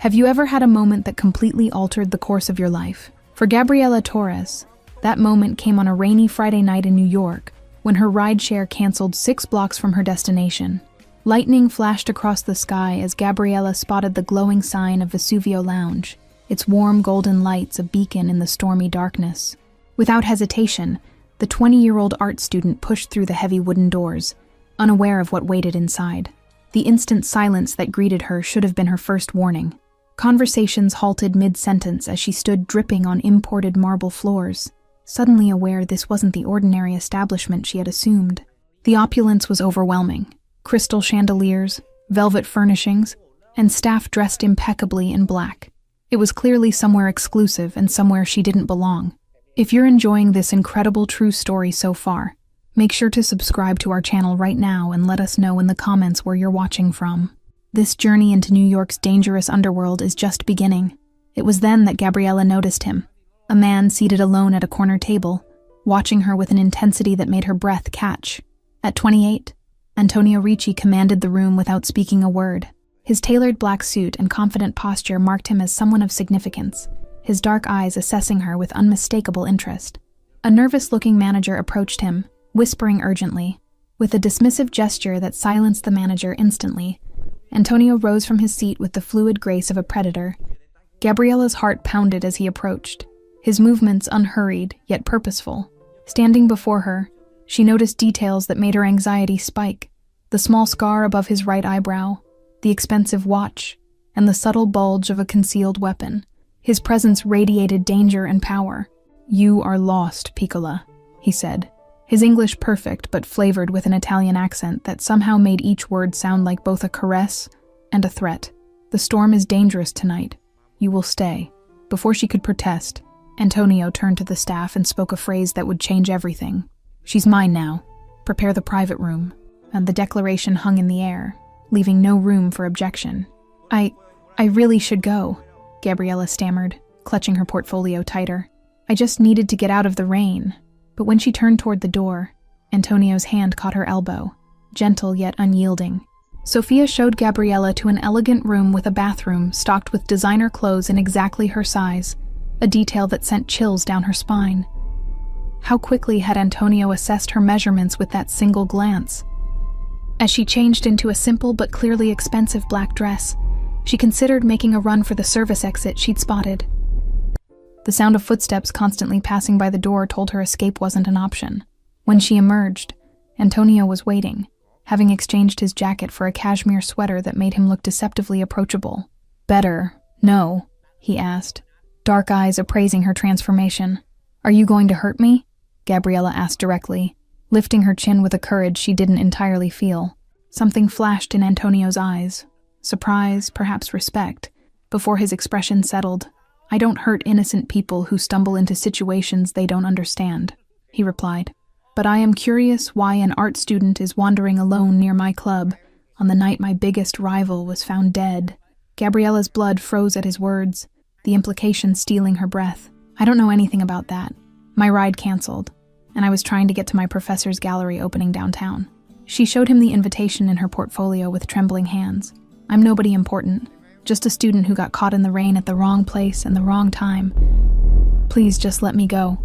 Have you ever had a moment that completely altered the course of your life? For Gabriela Torres, that moment came on a rainy Friday night in New York when her rideshare canceled 6 blocks from her destination. Lightning flashed across the sky as Gabriela spotted the glowing sign of Vesuvio Lounge, its warm golden lights a beacon in the stormy darkness. Without hesitation, the 20-year-old art student pushed through the heavy wooden doors, unaware of what waited inside. The instant silence that greeted her should have been her first warning. Conversations halted mid-sentence as she stood dripping on imported marble floors, suddenly aware this wasn't the ordinary establishment she had assumed. The opulence was overwhelming. Crystal chandeliers, velvet furnishings, and staff dressed impeccably in black. It was clearly somewhere exclusive and somewhere she didn't belong. If you're enjoying this incredible true story so far, make sure to subscribe to our channel right now and let us know in the comments where you're watching from. This journey into New York's dangerous underworld is just beginning. It was then that Gabriela noticed him, a man seated alone at a corner table, watching her with an intensity that made her breath catch. At 28, Antonio Ricci commanded the room without speaking a word. His tailored black suit and confident posture marked him as someone of significance, his dark eyes assessing her with unmistakable interest. A nervous-looking manager approached him, whispering urgently. With a dismissive gesture that silenced the manager instantly, Antonio rose from his seat with the fluid grace of a predator. Gabriela's heart pounded as he approached, his movements unhurried yet purposeful. Standing before her, she noticed details that made her anxiety spike: the small scar above his right eyebrow, the expensive watch, and the subtle bulge of a concealed weapon. His presence radiated danger and power. "You are lost, Piccola," he said, his English perfect but flavored with an Italian accent that somehow made each word sound like both a caress and a threat. "The storm is dangerous tonight. You will stay." Before she could protest, Antonio turned to the staff and spoke a phrase that would change everything. "She's mine now. Prepare the private room." And the declaration hung in the air, leaving no room for objection. I really should go," Gabriela stammered, clutching her portfolio tighter. "I just needed to get out of the rain." But when she turned toward the door, Antonio's hand caught her elbow, gentle yet unyielding. Sophia showed Gabriela to an elegant room with a bathroom stocked with designer clothes in exactly her size, a detail that sent chills down her spine. How quickly had Antonio assessed her measurements with that single glance? As she changed into a simple but clearly expensive black dress, she considered making a run for the service exit she'd spotted. The sound of footsteps constantly passing by the door told her escape wasn't an option. When she emerged, Antonio was waiting, having exchanged his jacket for a cashmere sweater that made him look deceptively approachable. "Better, no?" he asked, dark eyes appraising her transformation. "Are you going to hurt me?" Gabriela asked directly, lifting her chin with a courage she didn't entirely feel. Something flashed in Antonio's eyes, surprise, perhaps respect, before his expression settled. "I don't hurt innocent people who stumble into situations they don't understand," he replied. "But I am curious why an art student is wandering alone near my club on the night my biggest rival was found dead." Gabriela's blood froze at his words, the implication stealing her breath. "I don't know anything about that. My ride canceled, and I was trying to get to my professor's gallery opening downtown." She showed him the invitation in her portfolio with trembling hands. "I'm nobody important. Just a student who got caught in the rain at the wrong place and the wrong time. Please just let me go."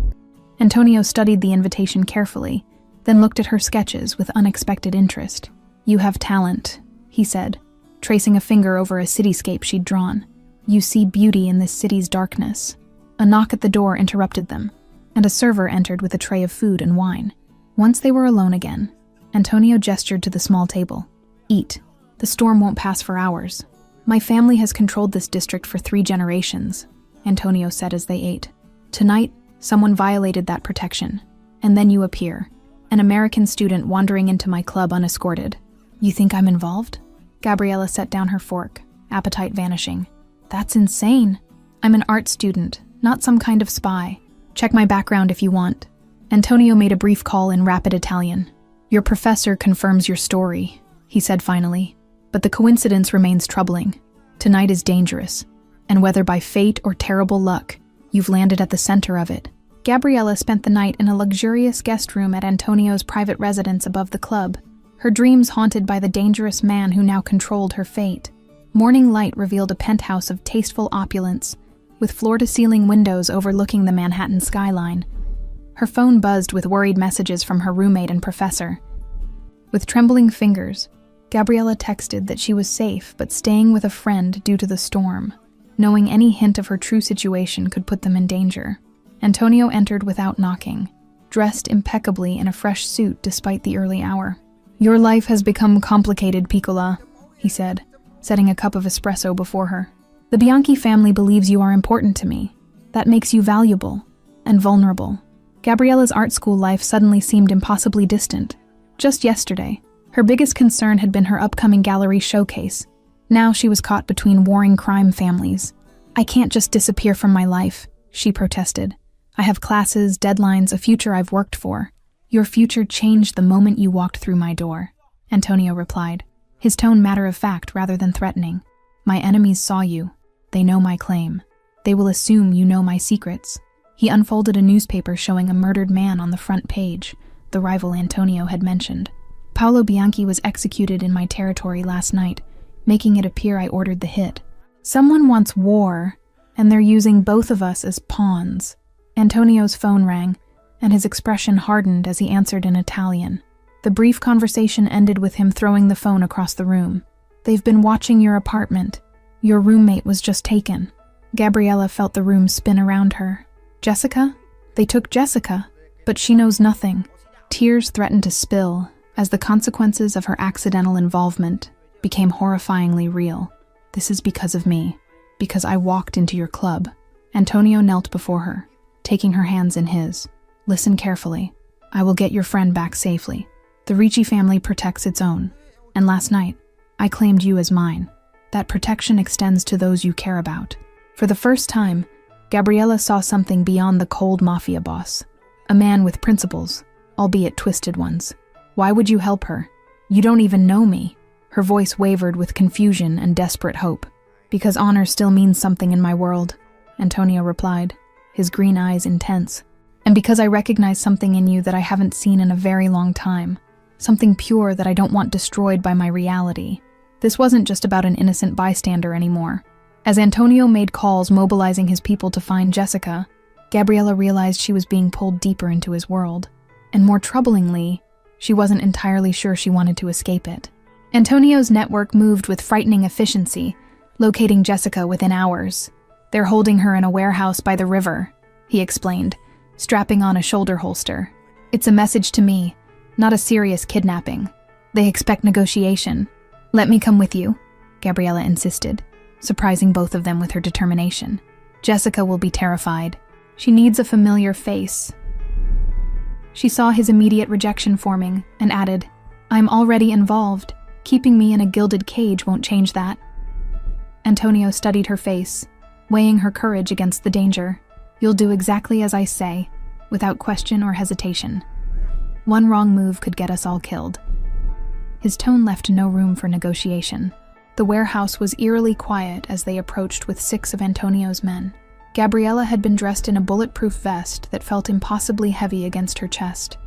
Antonio studied the invitation carefully, then looked at her sketches with unexpected interest. "You have talent," he said, tracing a finger over a cityscape she'd drawn. "You see beauty in this city's darkness." A knock at the door interrupted them, and a server entered with a tray of food and wine. Once they were alone again, Antonio gestured to the small table. "Eat. The storm won't pass for hours." "My family has controlled this district for 3 generations, Antonio said as they ate. "Tonight, someone violated that protection, and then you appear, an American student wandering into my club unescorted. You think I'm involved?" Gabriela set down her fork, appetite vanishing. "That's insane. I'm an art student, not some kind of spy. Check my background if you want." Antonio made a brief call in rapid Italian. "Your professor confirms your story," he said finally. "But the coincidence remains troubling. Tonight is dangerous, and whether by fate or terrible luck, you've landed at the center of it." Gabriela spent the night in a luxurious guest room at Antonio's private residence above the club, her dreams haunted by the dangerous man who now controlled her fate. Morning light revealed a penthouse of tasteful opulence, with floor-to-ceiling windows overlooking the Manhattan skyline. Her phone buzzed with worried messages from her roommate and professor. With trembling fingers, Gabriella texted that she was safe but staying with a friend due to the storm, knowing any hint of her true situation could put them in danger. Antonio entered without knocking, dressed impeccably in a fresh suit despite the early hour. "Your life has become complicated, Piccola," he said, setting a cup of espresso before her. "The Bianchi family believes you are important to me. That makes you valuable and vulnerable." Gabriella's art school life suddenly seemed impossibly distant. Just yesterday, her biggest concern had been her upcoming gallery showcase. Now she was caught between warring crime families. "I can't just disappear from my life," she protested. "I have classes, deadlines, a future I've worked for." "Your future changed the moment you walked through my door," Antonio replied, his tone matter-of-fact rather than threatening. "My enemies saw you. They know my claim. They will assume you know my secrets." He unfolded a newspaper showing a murdered man on the front page, the rival Antonio had mentioned. "Paolo Bianchi was executed in my territory last night, making it appear I ordered the hit. Someone wants war, and they're using both of us as pawns." Antonio's phone rang, and his expression hardened as he answered in Italian. The brief conversation ended with him throwing the phone across the room. "They've been watching your apartment. Your roommate was just taken." Gabriella felt the room spin around her. "Jessica? They took Jessica, but she knows nothing." Tears threatened to spill as the consequences of her accidental involvement became horrifyingly real. "This is because of me, because I walked into your club." Antonio knelt before her, taking her hands in his. "Listen carefully. I will get your friend back safely. The Ricci family protects its own, and last night, I claimed you as mine. That protection extends to those you care about." For the first time, Gabriella saw something beyond the cold Mafia boss, a man with principles, albeit twisted ones. "Why would you help her? You don't even know me." Her voice wavered with confusion and desperate hope. "Because honor still means something in my world," Antonio replied, his green eyes intense. "And because I recognize something in you that I haven't seen in a very long time. Something pure that I don't want destroyed by my reality." This wasn't just about an innocent bystander anymore. As Antonio made calls mobilizing his people to find Jessica, Gabriella realized she was being pulled deeper into his world. And more troublingly, she wasn't entirely sure she wanted to escape it. Antonio's network moved with frightening efficiency, locating Jessica within hours. "They're holding her in a warehouse by the river," he explained, strapping on a shoulder holster. "It's a message to me, not a serious kidnapping. They expect negotiation." "Let me come with you," Gabriella insisted, surprising both of them with her determination. "Jessica will be terrified. She needs a familiar face." She saw his immediate rejection forming and added, "I'm already involved. Keeping me in a gilded cage won't change that." Antonio studied her face, weighing her courage against the danger. "You'll do exactly as I say, without question or hesitation. One wrong move could get us all killed." His tone left no room for negotiation. The warehouse was eerily quiet as they approached with 6 of Antonio's men. Gabriella had been dressed in a bulletproof vest that felt impossibly heavy against her chest.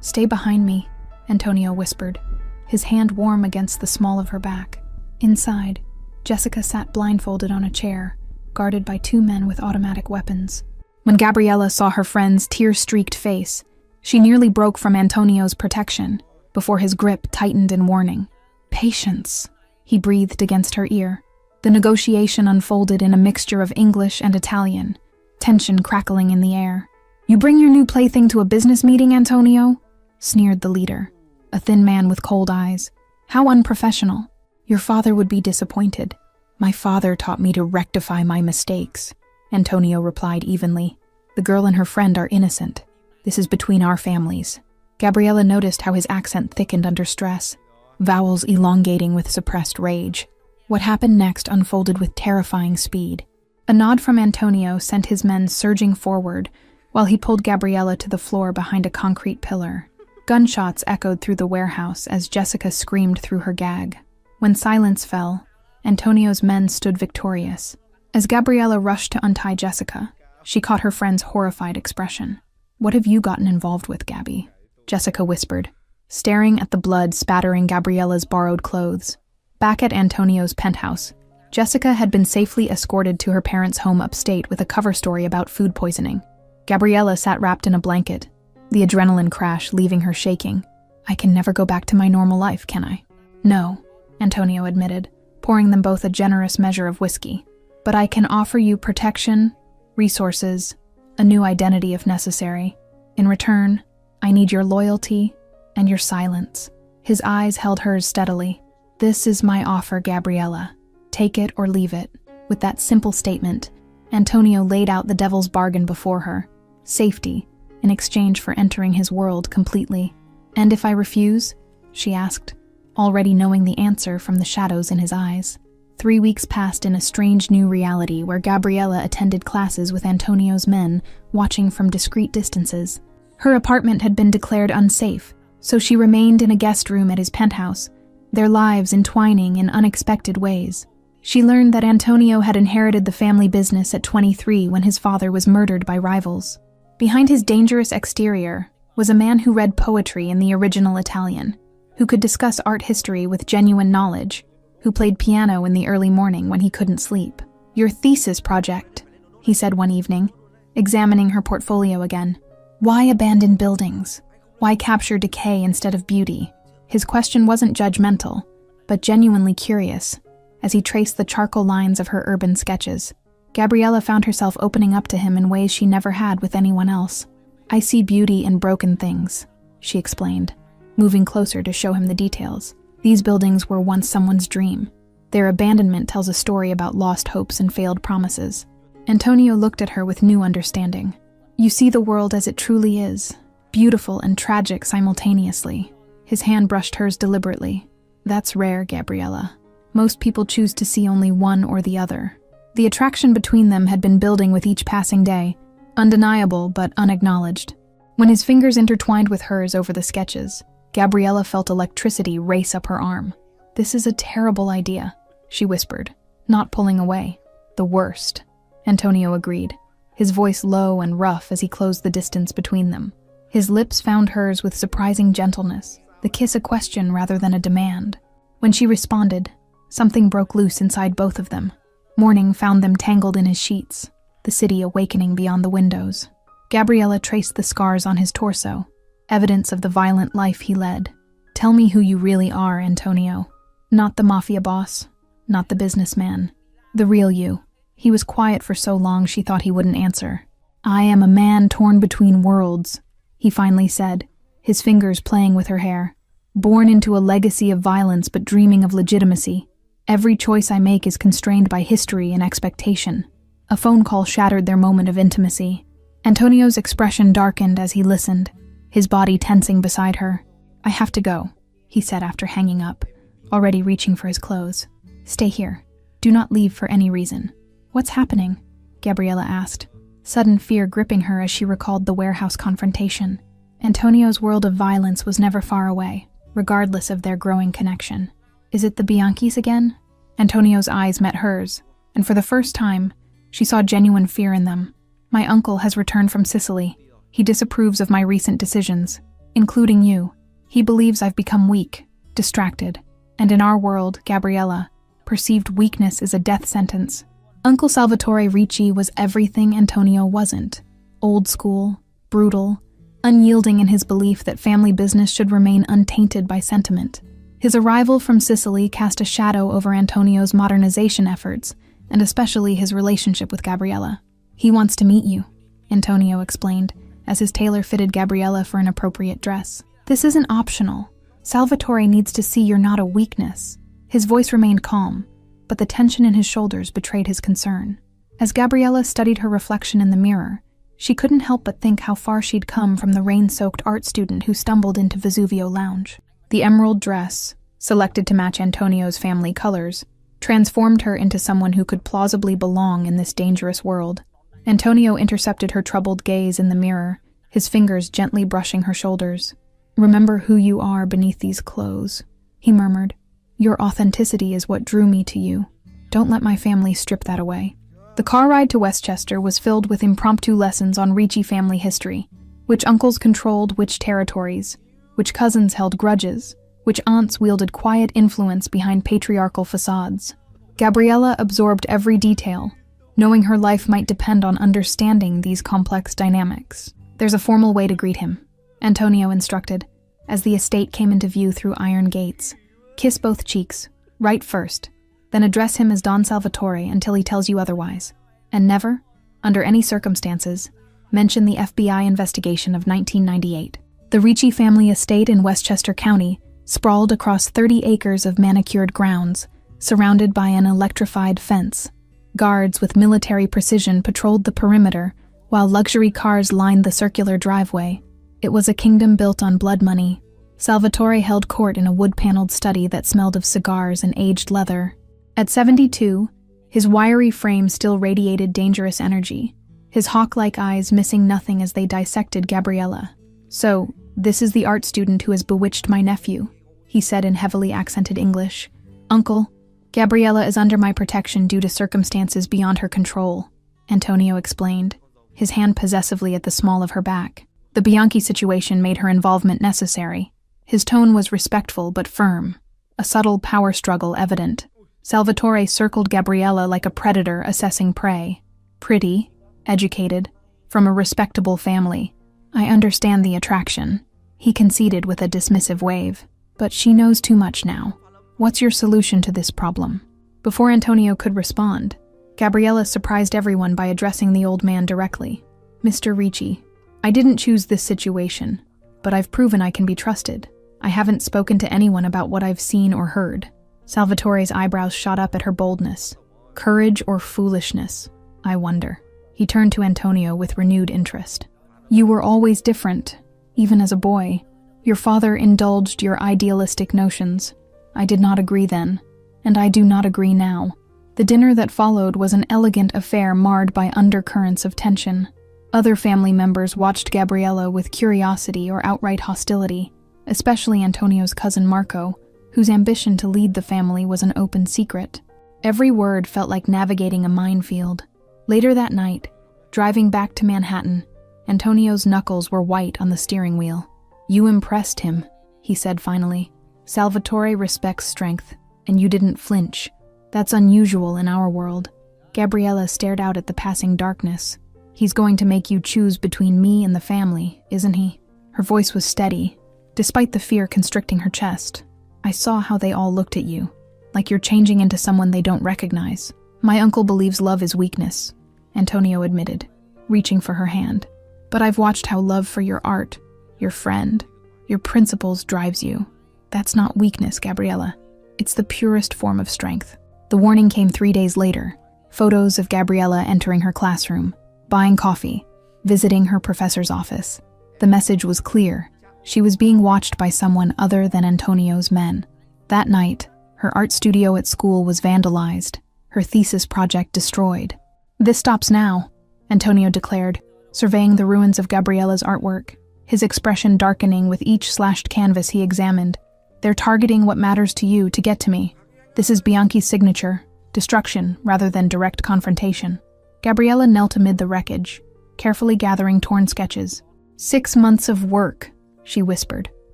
"Stay behind me," Antonio whispered, his hand warm against the small of her back. Inside, Jessica sat blindfolded on a chair, guarded by 2 men with automatic weapons. When Gabriella saw her friend's tear-streaked face, she nearly broke from Antonio's protection, before his grip tightened in warning. "Patience," he breathed against her ear. The negotiation unfolded in a mixture of English and Italian, tension crackling in the air. "You bring your new plaything to a business meeting, Antonio?" sneered the leader, a thin man with cold eyes. "How unprofessional. Your father would be disappointed." "My father taught me to rectify my mistakes," Antonio replied evenly. "The girl and her friend are innocent. This is between our families." Gabriella noticed how his accent thickened under stress, vowels elongating with suppressed rage. What happened next unfolded with terrifying speed. A nod from Antonio sent his men surging forward, while he pulled Gabriella to the floor behind a concrete pillar. Gunshots echoed through the warehouse as Jessica screamed through her gag. When silence fell, Antonio's men stood victorious. As Gabriella rushed to untie Jessica, she caught her friend's horrified expression. "What have you gotten involved with, Gabby?" Jessica whispered, staring at the blood spattering Gabriella's borrowed clothes. Back at Antonio's penthouse, Jessica had been safely escorted to her parents' home upstate with a cover story about food poisoning. Gabriella sat wrapped in a blanket, the adrenaline crash leaving her shaking. I can never go back to my normal life, can I? No, Antonio admitted, pouring them both a generous measure of whiskey. But I can offer you protection, resources, a new identity if necessary. In return, I need your loyalty and your silence. His eyes held hers steadily. This is my offer, Gabriella. Take it or leave it. With that simple statement, Antonio laid out the devil's bargain before her. Safety, in exchange for entering his world completely. And if I refuse? She asked, already knowing the answer from the shadows in his eyes. 3 weeks passed in a strange new reality where Gabriella attended classes with Antonio's men, watching from discreet distances. Her apartment had been declared unsafe, so she remained in a guest room at his penthouse, their lives entwining in unexpected ways. She learned that Antonio had inherited the family business at 23 when his father was murdered by rivals. Behind his dangerous exterior was a man who read poetry in the original Italian, who could discuss art history with genuine knowledge, who played piano in the early morning when he couldn't sleep. Your thesis project, he said one evening, examining her portfolio again. Why abandon buildings? Why capture decay instead of beauty? His question wasn't judgmental, but genuinely curious, as he traced the charcoal lines of her urban sketches. Gabriella found herself opening up to him in ways she never had with anyone else. I see beauty in broken things, she explained, moving closer to show him the details. These buildings were once someone's dream. Their abandonment tells a story about lost hopes and failed promises. Antonio looked at her with new understanding. You see the world as it truly is, beautiful and tragic simultaneously. His hand brushed hers deliberately. That's rare, Gabriella. Most people choose to see only one or the other. The attraction between them had been building with each passing day, undeniable but unacknowledged. When his fingers intertwined with hers over the sketches, Gabriella felt electricity race up her arm. This is a terrible idea, she whispered, not pulling away. The worst, Antonio agreed, his voice low and rough as he closed the distance between them. His lips found hers with surprising gentleness, the kiss a question rather than a demand. When she responded, something broke loose inside both of them. Morning found them tangled in his sheets, the city awakening beyond the windows. Gabriella traced the scars on his torso, evidence of the violent life he led. Tell me who you really are, Antonio. Not the Mafia boss, not the businessman. The real you. He was quiet for so long she thought he wouldn't answer. I am a man torn between worlds, he finally said, his fingers playing with her hair. Born into a legacy of violence but dreaming of legitimacy. Every choice I make is constrained by history and expectation. A phone call shattered their moment of intimacy. Antonio's expression darkened as he listened, his body tensing beside her. I have to go, he said after hanging up, already reaching for his clothes. Stay here. Do not leave for any reason. What's happening? Gabriella asked, sudden fear gripping her as she recalled the warehouse confrontation. Antonio's world of violence was never far away, regardless of their growing connection. Is it the Bianchis again? Antonio's eyes met hers, and for the first time, she saw genuine fear in them. My uncle has returned from Sicily. He disapproves of my recent decisions, including you. He believes I've become weak, distracted, and in our world, Gabriella, perceived weakness is a death sentence. Uncle Salvatore Ricci was everything Antonio wasn't. Old school, brutal, unyielding in his belief that family business should remain untainted by sentiment. His arrival from Sicily cast a shadow over Antonio's modernization efforts, and especially his relationship with Gabriella. He wants to meet you, Antonio explained, as his tailor fitted Gabriella for an appropriate dress. This isn't optional. Salvatore needs to see you're not a weakness. His voice remained calm, but the tension in his shoulders betrayed his concern. As Gabriella studied her reflection in the mirror, she couldn't help but think how far she'd come from the rain-soaked art student who stumbled into Vesuvio Lounge. The emerald dress, selected to match Antonio's family colors, transformed her into someone who could plausibly belong in this dangerous world. Antonio intercepted her troubled gaze in the mirror, his fingers gently brushing her shoulders. Remember who you are beneath these clothes, he murmured. Your authenticity is what drew me to you. Don't let my family strip that away. The car ride to Westchester was filled with impromptu lessons on Ricci family history, which uncles controlled which territories, which cousins held grudges, which aunts wielded quiet influence behind patriarchal facades. Gabriella absorbed every detail, knowing her life might depend on understanding these complex dynamics. "There's a formal way to greet him," Antonio instructed, as the estate came into view through iron gates. "Kiss both cheeks, right first, then address him as Don Salvatore until he tells you otherwise. And never, under any circumstances, mention the FBI investigation of 1998. The Ricci family estate in Westchester County sprawled across 30 acres of manicured grounds, surrounded by an electrified fence. Guards with military precision patrolled the perimeter, while luxury cars lined the circular driveway. It was a kingdom built on blood money. Salvatore held court in a wood-paneled study that smelled of cigars and aged leather. At 72, his wiry frame still radiated dangerous energy, his hawk-like eyes missing nothing as they dissected Gabriella. "So, this is the art student who has bewitched my nephew," he said in heavily accented English. "Uncle, Gabriella is under my protection due to circumstances beyond her control," Antonio explained, his hand possessively at the small of her back. The Bianchi situation made her involvement necessary. His tone was respectful but firm, a subtle power struggle evident. Salvatore circled Gabriella like a predator assessing prey. "Pretty, educated, from a respectable family. I understand the attraction," he conceded with a dismissive wave. "But she knows too much now. What's your solution to this problem?" Before Antonio could respond, Gabriella surprised everyone by addressing the old man directly. "Mr. Ricci, I didn't choose this situation, but I've proven I can be trusted. I haven't spoken to anyone about what I've seen or heard." Salvatore's eyebrows shot up at her boldness. Courage or foolishness, I wonder. He turned to Antonio with renewed interest. "You were always different, even as a boy. Your father indulged your idealistic notions. I did not agree then, and I do not agree now." The dinner that followed was an elegant affair marred by undercurrents of tension. Other family members watched Gabriella with curiosity or outright hostility, especially Antonio's cousin Marco, whose ambition to lead the family was an open secret. Every word felt like navigating a minefield. Later that night, driving back to Manhattan, Antonio's knuckles were white on the steering wheel. "You impressed him," he said finally. "Salvatore respects strength, and you didn't flinch. That's unusual in our world." Gabriella stared out at the passing darkness. "He's going to make you choose between me and the family, isn't he?" Her voice was steady, despite the fear constricting her chest. "I saw how they all looked at you, like you're changing into someone they don't recognize." "My uncle believes love is weakness," Antonio admitted, reaching for her hand. "But I've watched how love for your art, your friend, your principles drives you. That's not weakness, Gabriella. It's the purest form of strength." The warning came 3 days later. Photos of Gabriella entering her classroom, buying coffee, visiting her professor's office. The message was clear. She was being watched by someone other than Antonio's men. That night, her art studio at school was vandalized, her thesis project destroyed. "This stops now," Antonio declared, surveying the ruins of Gabriella's artwork, his expression darkening with each slashed canvas he examined. "They're targeting what matters to you to get to me. This is Bianchi's signature, destruction rather than direct confrontation." Gabriella knelt amid the wreckage, carefully gathering torn sketches. 6 months of work," she whispered,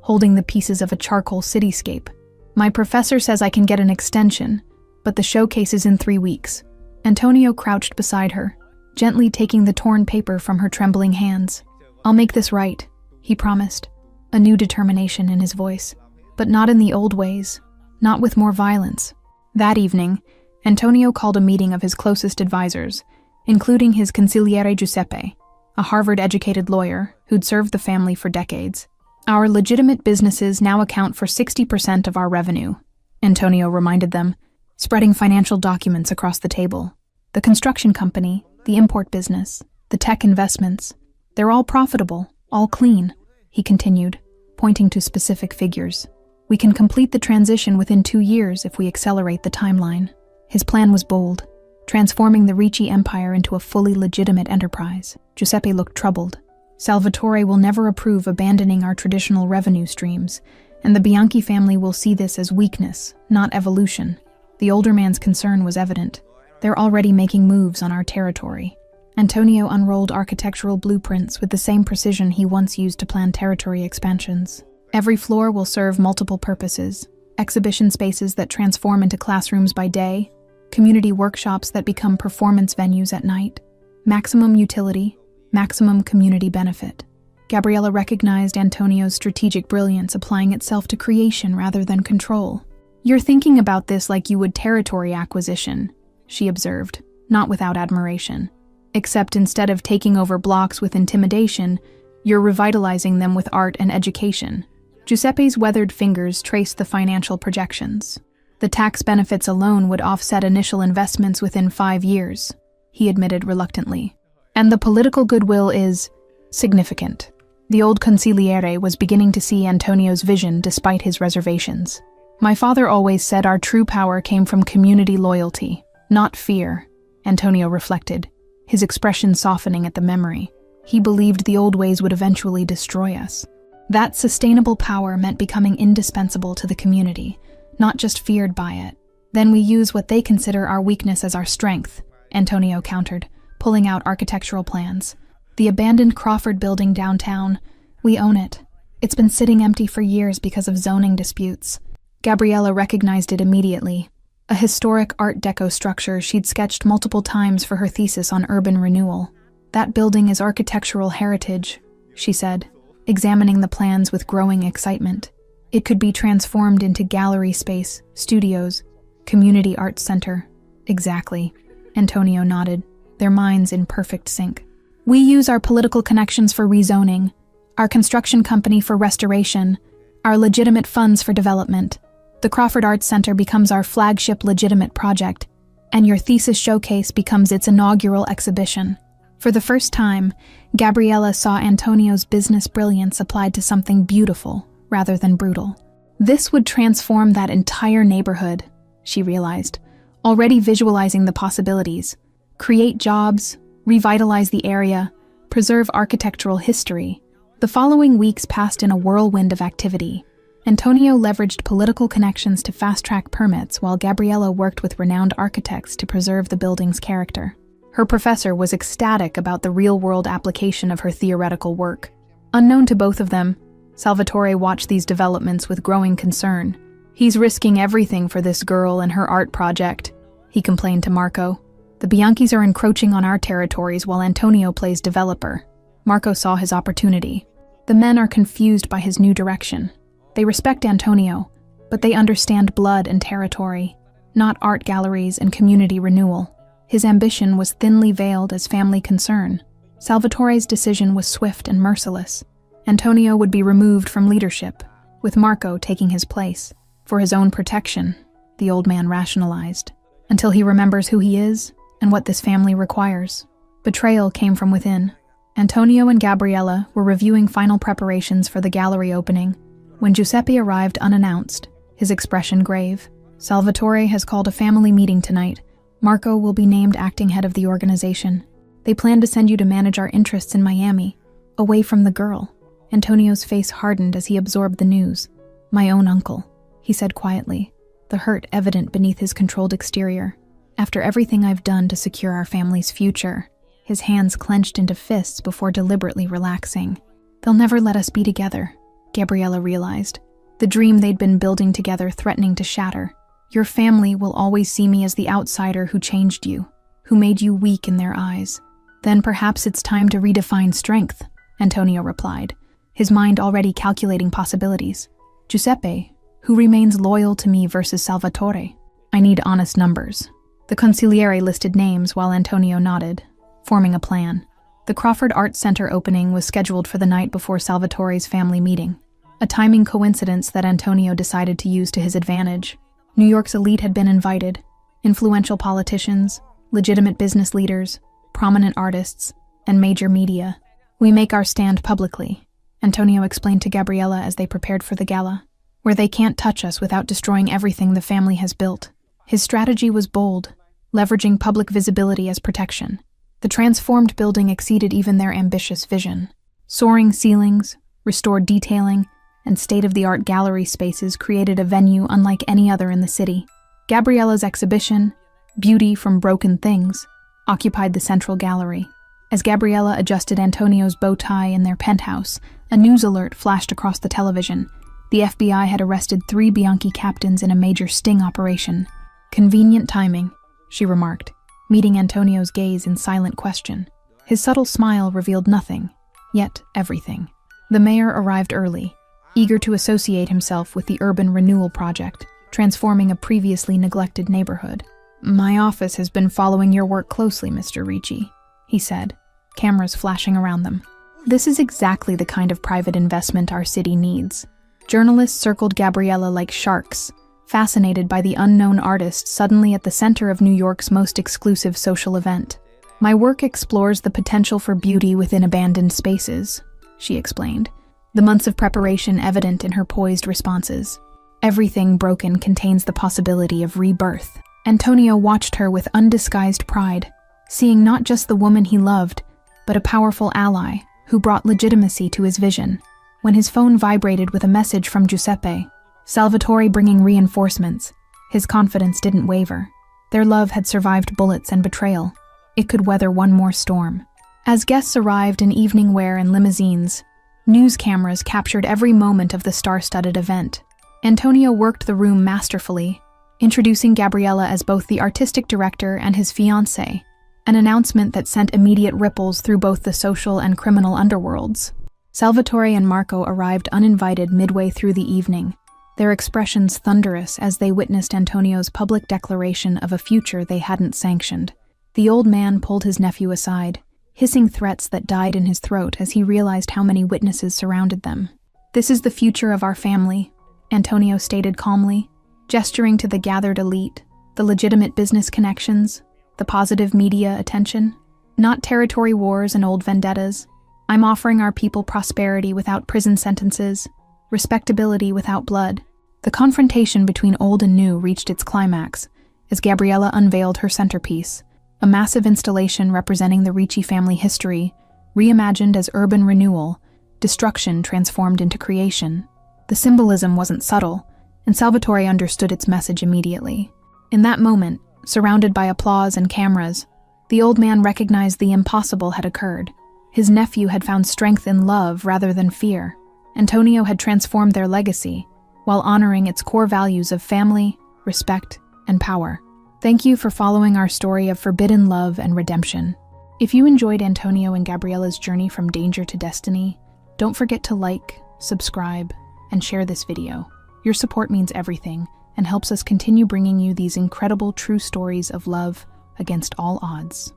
holding the pieces of a charcoal cityscape. "My professor says I can get an extension, but the showcase is in 3 weeks. Antonio crouched beside her, gently taking the torn paper from her trembling hands. "I'll make this right," he promised, a new determination in his voice. "But not in the old ways, not with more violence." That evening, Antonio called a meeting of his closest advisors, including his consigliere Giuseppe, a Harvard-educated lawyer who'd served the family for decades. "Our legitimate businesses now account for 60% of our revenue," Antonio reminded them, spreading financial documents across the table. "The construction company, the import business, the tech investments, they're all profitable, all clean," he continued, pointing to specific figures. "We can complete the transition within 2 years if we accelerate the timeline." His plan was bold, transforming the Ricci empire into a fully legitimate enterprise. Giuseppe looked troubled. "Salvatore will never approve abandoning our traditional revenue streams, and the Bianchi family will see this as weakness, not evolution." The older man's concern was evident. "They're already making moves on our territory." Antonio unrolled architectural blueprints with the same precision he once used to plan territory expansions. Every floor will serve multiple purposes: exhibition spaces that transform into classrooms by day, community workshops that become performance venues at night. Maximum utility, maximum community benefit. Gabriella recognized Antonio's strategic brilliance applying itself to creation rather than control. "You're thinking about this like you would territory acquisition," she observed, not without admiration. "Except instead of taking over blocks with intimidation, you're revitalizing them with art and education." Giuseppe's weathered fingers traced the financial projections. "The tax benefits alone would offset initial investments within 5 years," he admitted reluctantly. "And the political goodwill is significant." The old consigliere was beginning to see Antonio's vision despite his reservations. "My father always said our true power came from community loyalty, not fear," Antonio reflected, his expression softening at the memory. "He believed the old ways would eventually destroy us. That sustainable power meant becoming indispensable to the community, not just feared by it. Then we use what they consider our weakness as our strength," Antonio countered, pulling out architectural plans. "The abandoned Crawford building downtown, we own it. It's been sitting empty for years because of zoning disputes." Gabriella recognized it immediately. A historic Art Deco structure she'd sketched multiple times for her thesis on urban renewal. "That building is architectural heritage," she said, examining the plans with growing excitement. "It could be transformed into gallery space, studios, community arts center." "Exactly," Antonio nodded, their minds in perfect sync. "We use our political connections for rezoning, our construction company for restoration, our legitimate funds for development. The Crawford Arts Center becomes our flagship legitimate project, and your thesis showcase becomes its inaugural exhibition." For the first time, Gabriella saw Antonio's business brilliance applied to something beautiful rather than brutal. This would transform that entire neighborhood, she realized, already visualizing the possibilities. Create jobs, revitalize the area, preserve architectural history. The following weeks passed in a whirlwind of activity. Antonio leveraged political connections to fast-track permits while Gabriella worked with renowned architects to preserve the building's character. Her professor was ecstatic about the real-world application of her theoretical work. Unknown to both of them, Salvatore watched these developments with growing concern. "He's risking everything for this girl and her art project," he complained to Marco. "The Bianchis are encroaching on our territories while Antonio plays developer." Marco saw his opportunity. The men are confused by his new direction. They respect Antonio, but they understand blood and territory, not art galleries and community renewal. His ambition was thinly veiled as family concern. Salvatore's decision was swift and merciless. Antonio would be removed from leadership, with Marco taking his place. For his own protection, the old man rationalized, until he remembers who he is and what this family requires. Betrayal came from within. Antonio and Gabriella were reviewing final preparations for the gallery opening when Giuseppe arrived unannounced, his expression grave. "Salvatore has called a family meeting tonight. Marco will be named acting head of the organization. They plan to send you to manage our interests in Miami, away from the girl." Antonio's face hardened as he absorbed the news. "My own uncle," he said quietly, the hurt evident beneath his controlled exterior. "After everything I've done to secure our family's future," his hands clenched into fists before deliberately relaxing. "They'll never let us be together," Gabriella realized, the dream they'd been building together threatening to shatter. "Your family will always see me as the outsider who changed you, who made you weak in their eyes." "Then perhaps it's time to redefine strength," Antonio replied, his mind already calculating possibilities. "Giuseppe, who remains loyal to me versus Salvatore? I need honest numbers." The consigliere listed names while Antonio nodded, forming a plan. The Crawford Arts Center opening was scheduled for the night before Salvatore's family meeting, a timing coincidence that Antonio decided to use to his advantage. New York's elite had been invited: influential politicians, legitimate business leaders, prominent artists, and major media. "We make our stand publicly," Antonio explained to Gabriella as they prepared for the gala, "where they can't touch us without destroying everything the family has built." His strategy was bold, leveraging public visibility as protection. The transformed building exceeded even their ambitious vision. Soaring ceilings, restored detailing, and state-of-the-art gallery spaces created a venue unlike any other in the city. Gabriella's exhibition, Beauty from Broken Things, occupied the central gallery. As Gabriella adjusted Antonio's bow tie in their penthouse, a news alert flashed across the television. The FBI had arrested 3 Bianchi captains in a major sting operation. Convenient timing, she remarked, meeting Antonio's gaze in silent question. His subtle smile revealed nothing, yet everything. The mayor arrived early, eager to associate himself with the urban renewal project, transforming a previously neglected neighborhood. "My office has been following your work closely, Mr. Ricci," he said, cameras flashing around them. "This is exactly the kind of private investment our city needs." Journalists circled Gabriella like sharks, fascinated by the unknown artist suddenly at the center of New York's most exclusive social event. "My work explores the potential for beauty within abandoned spaces," she explained, the months of preparation evident in her poised responses. "Everything broken contains the possibility of rebirth." Antonio watched her with undisguised pride, seeing not just the woman he loved, but a powerful ally who brought legitimacy to his vision. When his phone vibrated with a message from Giuseppe, Salvatore bringing reinforcements, his confidence didn't waver. Their love had survived bullets and betrayal. It could weather one more storm. As guests arrived in evening wear and limousines, news cameras captured every moment of the star-studded event. Antonio worked the room masterfully, introducing Gabriella as both the artistic director and his fiancée, an announcement that sent immediate ripples through both the social and criminal underworlds. Salvatore and Marco arrived uninvited midway through the evening, their expressions thunderous as they witnessed Antonio's public declaration of a future they hadn't sanctioned. The old man pulled his nephew aside, hissing threats that died in his throat as he realized how many witnesses surrounded them. "This is the future of our family," Antonio stated calmly, gesturing to the gathered elite, the legitimate business connections, the positive media attention. "Not territory wars and old vendettas. I'm offering our people prosperity without prison sentences, respectability without blood." The confrontation between old and new reached its climax as Gabriella unveiled her centerpiece, a massive installation representing the Ricci family history, reimagined as urban renewal, destruction transformed into creation. The symbolism wasn't subtle, and Salvatore understood its message immediately. In that moment, surrounded by applause and cameras, the old man recognized the impossible had occurred. His nephew had found strength in love rather than fear. Antonio had transformed their legacy, while honoring its core values of family, respect, and power. Thank you for following our story of forbidden love and redemption. If you enjoyed Antonio and Gabriella's journey from danger to destiny, don't forget to like, subscribe, and share this video. Your support means everything and helps us continue bringing you these incredible true stories of love against all odds.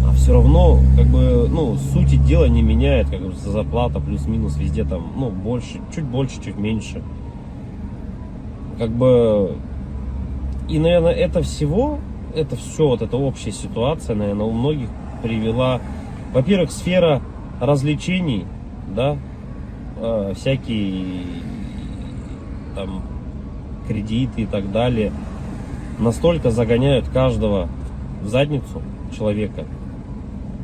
А все равно, сути дела не меняет, зарплата плюс-минус везде там, больше, чуть меньше. И, наверное, это все, вот эта общая ситуация, наверное, у многих привела, во-первых, сфера развлечений, да, всякие там кредиты и так далее, настолько загоняют каждого в задницу человека.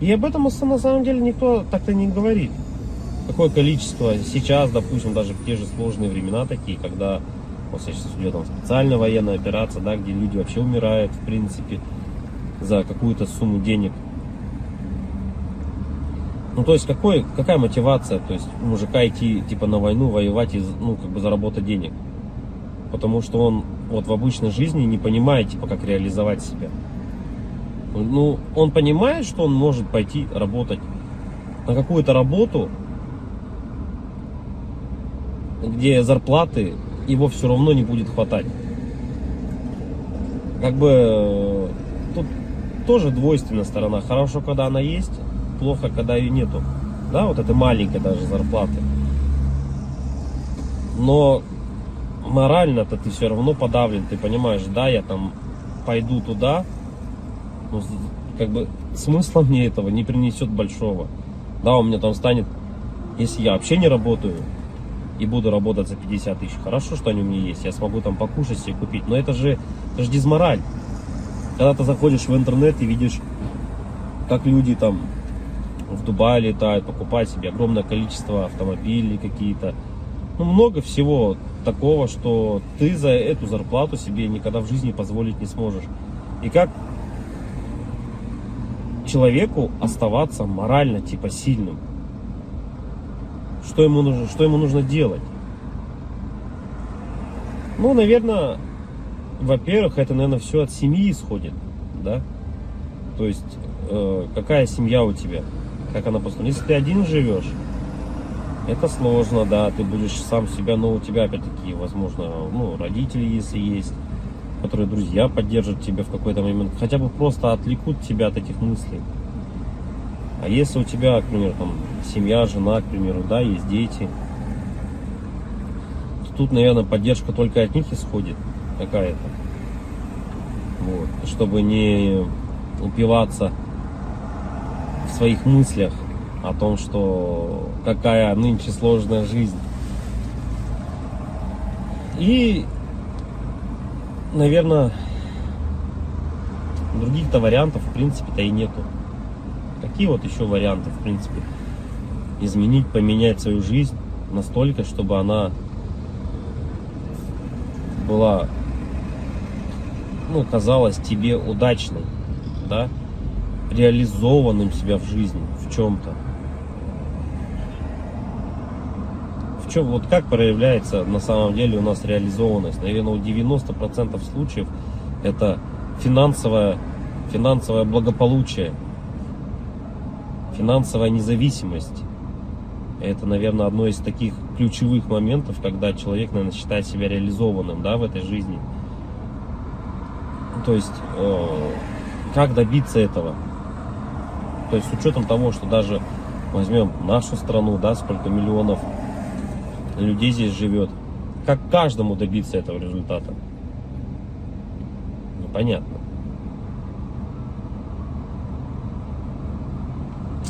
И об этом на самом деле никто так-то не говорит. Какое количество сейчас, допустим, даже в те же сложные времена такие, когда сейчас идет там специальная военная операция, да, где люди вообще умирают, в принципе, за какую-то сумму денег. То есть какая мотивация, то есть у мужика идти типа на войну, воевать и заработать денег? Потому что он в обычной жизни не понимает, типа, как реализовать себя. Он понимает, что он может пойти работать на какую-то работу, где зарплаты его все равно не будет хватать. Тут тоже двойственная сторона. Хорошо, когда она есть, плохо, когда ее нету. Да, вот это маленькая даже зарплаты. Но морально-то ты все равно подавлен. Ты понимаешь, да, я там пойду туда, но смысла мне этого не принесет большого. Да, у меня там станет, если я вообще не работаю и буду работать за 50 тысяч, хорошо, что они у меня есть, я смогу там покушать себе купить, но это же дизмораль. Когда ты заходишь в интернет и видишь, как люди там в Дубае летают, покупают себе огромное количество автомобилей какие-то, много всего такого, что ты за эту зарплату себе никогда в жизни позволить не сможешь. И как человеку оставаться морально типа сильным? Что ему нужно делать? Ну, наверное, во-первых, это, наверное, все от семьи исходит, да? То есть, какая семья у тебя, как она построена. Если ты один живешь, это сложно, да, ты будешь сам себя, но у тебя, опять-таки, возможно, ну, родители, если есть, которые друзья поддержат тебя в какой-то момент, хотя бы просто отвлекут тебя от этих мыслей. А если у тебя, к примеру, там, семья, жена, к примеру, да, есть дети, то тут, наверное, поддержка только от них исходит какая-то. Вот. Чтобы не упиваться в своих мыслях о том, что какая нынче сложная жизнь. И, наверное, других-то вариантов, в принципе-то, и нету. Какие вот еще варианты, в принципе, изменить, поменять свою жизнь настолько, чтобы она была, ну, казалась тебе удачной, да, реализованным себя в жизни, в чем-то. В чем, вот как проявляется на самом деле у нас реализованность? Наверное, у 90% случаев это финансовое благополучие, финансовая независимость. Это, наверное, одно из таких ключевых моментов, когда человек, наверное, считает себя реализованным, да, в этой жизни. То есть, как добиться этого? То есть, с учетом того, что даже возьмем нашу страну, да, сколько миллионов людей здесь живет, как каждому добиться этого результата? Непонятно.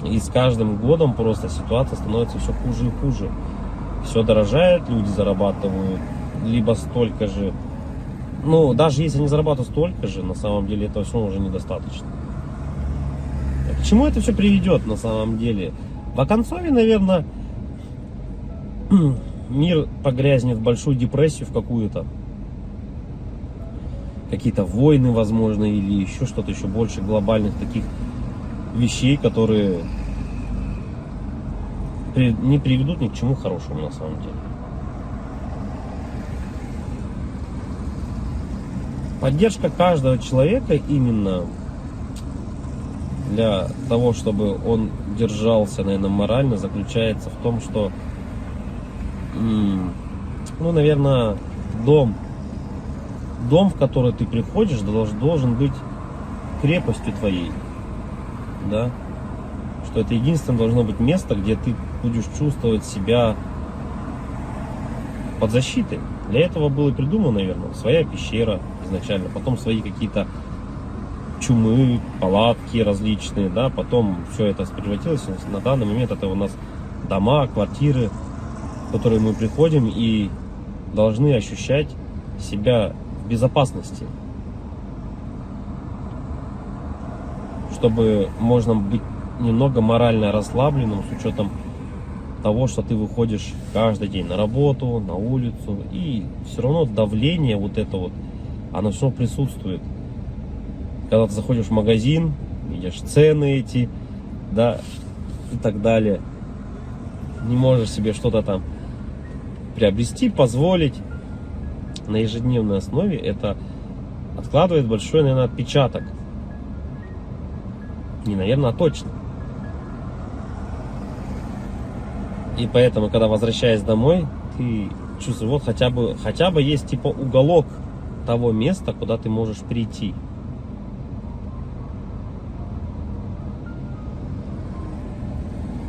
И с каждым годом просто ситуация становится все хуже и хуже. Все дорожает, люди зарабатывают либо столько же. Ну, даже если они зарабатывают столько же, на самом деле этого все уже недостаточно. К чему это все приведет на самом деле? В оконцове, наверное, мир погрязнет в большую депрессию в какую-то. Какие-то войны, возможно, или еще что-то еще больше глобальных таких вещей, которые не приведут ни к чему хорошему на самом деле. Поддержка каждого человека именно для того, чтобы он держался, наверное, морально, заключается в том, что, ну, наверное, дом, в который ты приходишь, должен быть крепостью твоей, да, что это единственное должно быть место, где ты будешь чувствовать себя под защитой. Для этого было придумано, наверное, своя пещера изначально, потом свои какие-то чумы, палатки различные, да, потом все это превратилось. На данный момент это у нас дома, квартиры, в которые мы приходим и должны ощущать себя в безопасности, чтобы можно быть немного морально расслабленным с учетом того, что ты выходишь каждый день на работу, на улицу, и все равно давление вот это вот, оно все присутствует. Когда ты заходишь в магазин, видишь цены эти, да, и так далее, не можешь себе что-то там приобрести, позволить на ежедневной основе, это откладывает большой, наверное, отпечаток. Не, наверное, а точно. И поэтому, когда возвращаясь домой, ты чувствуешь, вот хотя бы есть типа уголок того места, куда ты можешь прийти.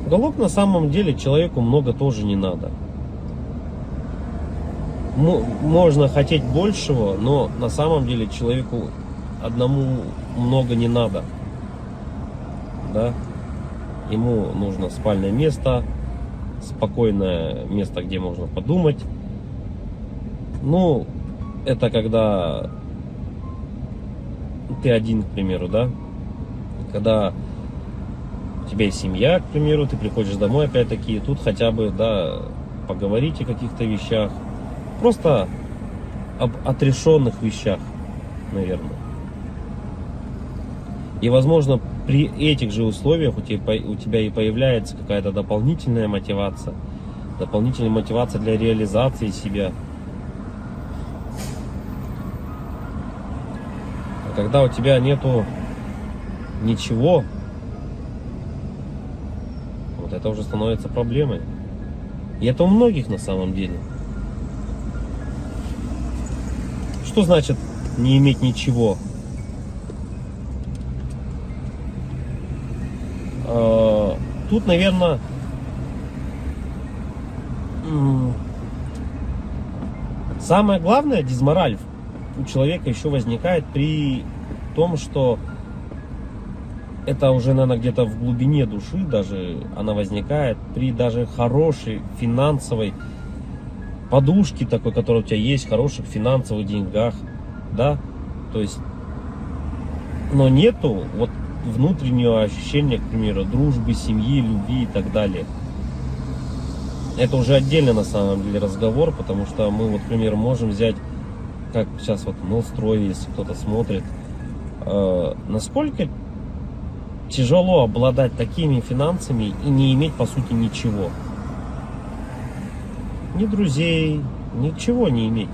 Уголок на самом деле человеку много тоже не надо. Можно хотеть большего, но на самом деле человеку одному много не надо. Да? Ему нужно спальное место, спокойное место, где можно подумать. Ну, это когда ты один, к примеру, да? Когда у тебя есть семья, к примеру, ты приходишь домой, опять-таки, тут хотя бы, да, поговорить о каких-то вещах. Просто об отрешенных вещах, наверное. И, возможно, при этих же условиях у тебя и появляется какая-то дополнительная мотивация для реализации себя. А когда у тебя нету ничего, вот это уже становится проблемой. И это у многих на самом деле. Что значит не иметь ничего? Тут, наверное, самое главное, дизмораль у человека еще возникает при том, что это уже, наверное, где-то в глубине души даже она возникает при даже хорошей финансовой подушке такой, которая у тебя есть, хороших финансовых деньгах, да, то есть, но нету вот внутреннего ощущения, к примеру, дружбы, семьи, любви и так далее. Это уже отдельно на самом деле разговор, потому что мы, вот, к примеру, можем взять, как сейчас вот Мелстрой, если кто-то смотрит, насколько тяжело обладать такими финансами и не иметь, по сути, ничего. Ни друзей, ничего не иметь.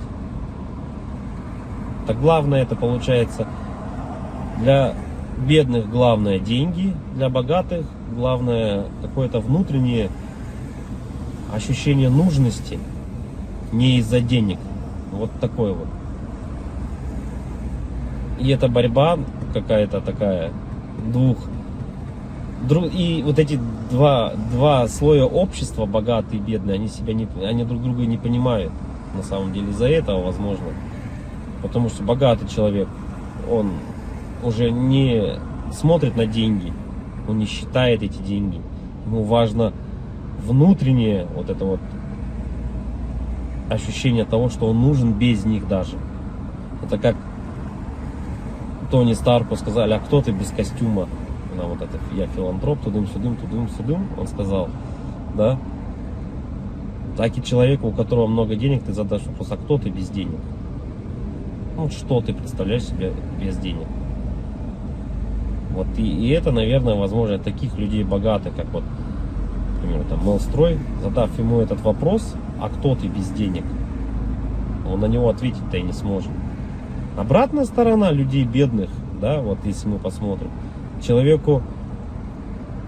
Так главное это получается для бедных главное деньги, для богатых главное какое-то внутреннее ощущение нужности, не из-за денег. Вот такое вот. И это борьба какая-то такая и вот эти два слоя общества, богатые и бедные, они друг друга не понимают. На самом деле из-за этого, возможно. Потому что богатый человек, он уже не смотрит на деньги, он не считает эти деньги. Ему важно внутреннее вот это вот ощущение того, что он нужен без них даже. Это как Тони Старку сказали: а кто ты без костюма? На вот это я филантроп, тудым-сюдым, он сказал, да? Так и человеку, у которого много денег, ты задашь вопрос: а кто ты без денег? Ну, что ты представляешь себе без денег? Вот и это, наверное, возможно, таких людей богатых, как вот, например, там Мелстрой, задав ему этот вопрос: а кто ты без денег? Он на него ответить-то и не сможет. Обратная сторона людей бедных, да, вот если мы посмотрим, человеку